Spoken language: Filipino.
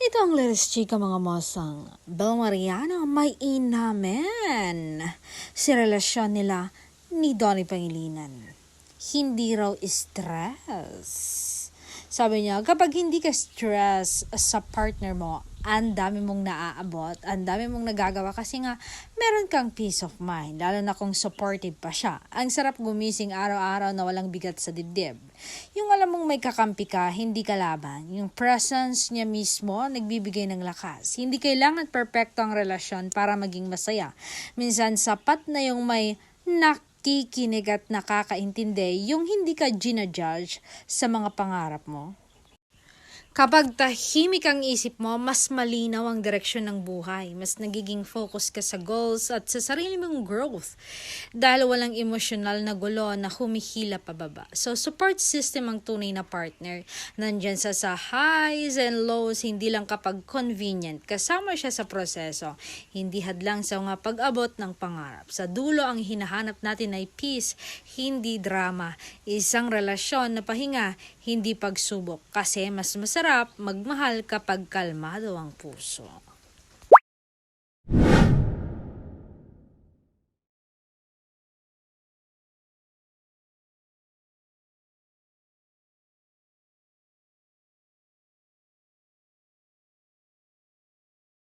Ito ang latest chika mga mosang. Bel Mariano may inamen si relasyon nila ni Donnie Pangilinan. Hindi raw stress. Sabi niya, kapag hindi ka stress sa partner mo, ang dami mong naaabot, ang dami mong nagagawa kasi nga meron kang peace of mind, lalo na kung supportive pa siya. Ang sarap gumising araw-araw na walang bigat sa dibdib. Yung alam mong may kakampi ka, hindi ka laban. Yung presence niya mismo, nagbibigay ng lakas. Hindi kailangan perfecto ang relasyon para maging masaya. Minsan sapat na yung may nakikinig at nakakaintindi, yung hindi ka ginajudge sa mga pangarap mo. Kapag tahimik ang isip mo, mas malinaw ang direksyon ng buhay. Mas nagiging focus ka sa goals at sa sarili mong growth. Dahil walang emosyonal na gulo na humihila pababa. So, support system ang tunay na partner. Nandyan sa highs and lows, hindi lang kapag convenient. Kasama siya sa proseso. Hindi hadlang sa mga pag-abot ng pangarap. Sa dulo, ang hinahanap natin ay peace, hindi drama. Isang relasyon na pahinga, hindi pagsubok. Kasi mas masarap magmahal kapag kalmado ang puso.